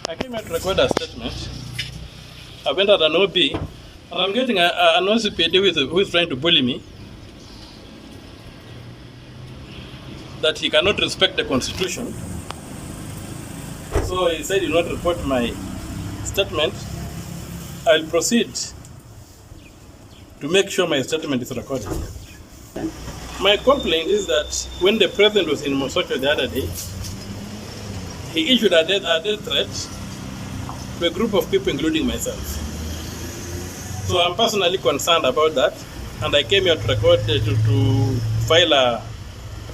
I came here to record a statement. I've entered an OB, and I'm getting an OCPD who is trying to bully me, that he cannot respect the Constitution. So he said he will not report my statement. I'll proceed to make sure my statement is recorded. My complaint is that when the president was in Mosocho the other day, he issued a death threat to a group of people, including myself. So I'm personally concerned about that, and I came here to record to file a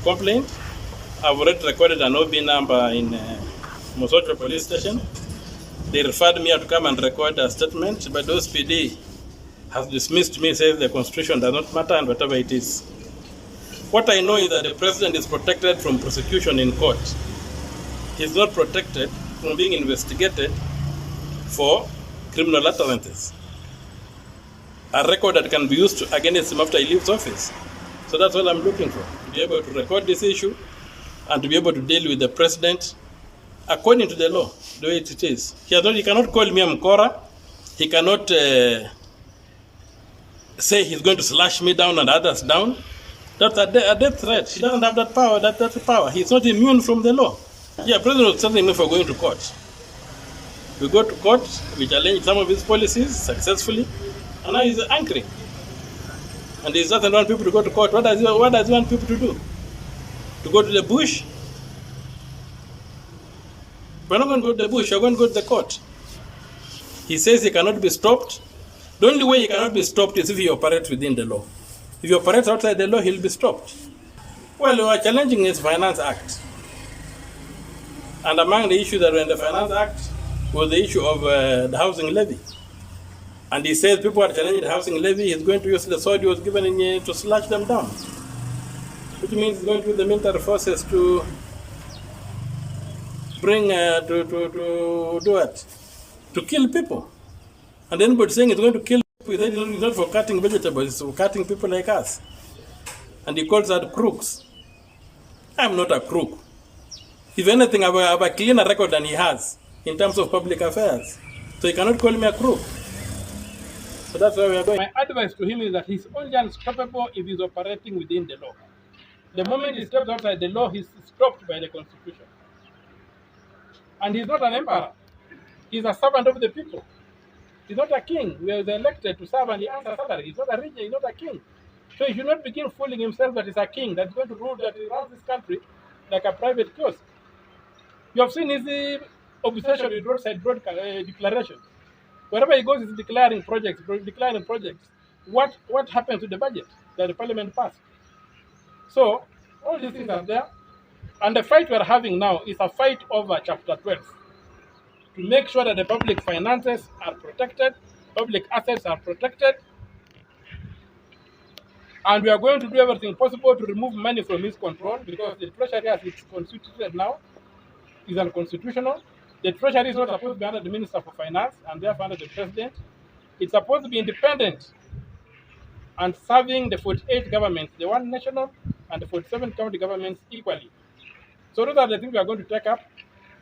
complaint. I've already recorded an OB number in Mosocho police station. They referred me to come and record a statement, but the OSPD has dismissed me, says the Constitution does not matter and whatever it is. What I know is that the president is protected from prosecution in court. He's not protected from being investigated for criminal utterances. A record that can be used against him after he leaves office. So that's what I'm looking for, to be able to record this issue and to be able to deal with the president according to the law, the way it is. He cannot call me a Mkora. He cannot say he's going to slash me down and others down. That's a death threat. He doesn't have that power. That's the power. He's not immune from the law. Yeah, President was telling me for going to court. We go to court, we challenge some of his policies successfully, and now he's angry. And he doesn't want people to go to court. What does he want people to do? To go to the bush? We're not going to go to the bush, we're going to go to the court. He says he cannot be stopped. The only way he cannot be stopped is if he operates within the law. If he operates outside the law, he'll be stopped. Well, we are challenging his Finance Act. And among the issues that were in the Finance Act was the issue of the housing levy. And he says people are challenging the housing levy, he's going to use the sword he was given to slash them down. Which means he's going to use the military forces to bring, to do it, to kill people. And anybody saying he's going to kill people, it's not for cutting vegetables, it's for cutting people like us. And he calls us crooks. I'm not a crook. If anything, I have a cleaner record than he has in terms of public affairs. So he cannot call me a crook. So that's where we are going. My advice to him is that he's only unstoppable if he's operating within the law. The moment he steps outside the law, he's stopped by the Constitution. And he's not an emperor. He's a servant of the people. He's not a king. We are elected to serve and he earns a salary. He's not a regent, he's not a king. So he should not begin fooling himself that he's a king that's going to rule, that he runs this country like a private kiosk. You have seen his obsession with roadside declarations. Wherever he goes, he's declaring projects. What happened to the budget that the parliament passed? So all these things are there. And the fight we are having now is a fight over Chapter 12 to make sure that the public finances are protected, public assets are protected, and we are going to do everything possible to remove money from his control, because the treasury as it's constituted now is unconstitutional. The treasury is not supposed to be under the Minister for Finance and therefore under the President. It's supposed to be independent and serving the 48 governments, the one national and the 47 county governments equally. So those are the things we are going to take up.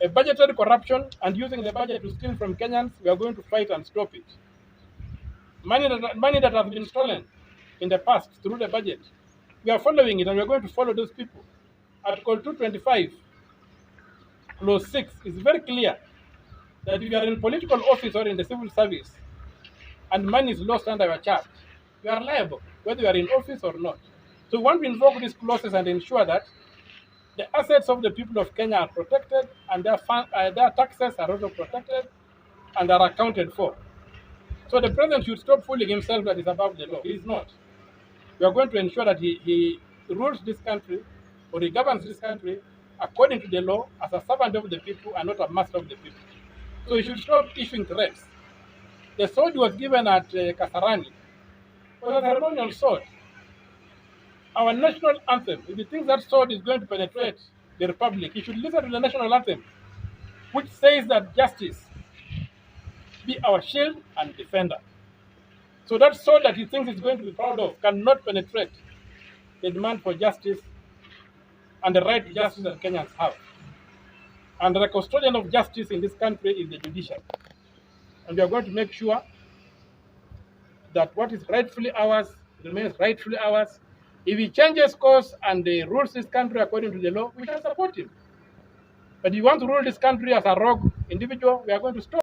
A budgetary corruption and using the budget to steal from Kenyans, we are going to fight and stop it. Money that has been stolen in the past through the budget, we are following it and we are going to follow those people. Article 225, Clause 6 is very clear that if you are in political office or in the civil service and money is lost under your charge, you are liable, whether you are in office or not. So we want to invoke these clauses and ensure that the assets of the people of Kenya are protected and their taxes are also protected and are accounted for. So the president should stop fooling himself that he's above the law. He is not. We are going to ensure that he rules this country, or he governs this country according to the law as a servant of the people and not a master of the people. So he should stop issuing threats. The sword was given at Kasarani was a ceremonial sword. Our national anthem, if he thinks that sword is going to penetrate the republic, he should listen to the national anthem, which says that justice be our shield and defender. So that sword that he thinks he's going to be proud of cannot penetrate the demand for justice and the right to justice that Kenyans have. And the custodian of justice in this country is the judiciary. And we are going to make sure that what is rightfully ours remains rightfully ours. If he changes course and rules this country according to the law, we shall support him. But if you want to rule this country as a rogue individual, we are going to stop.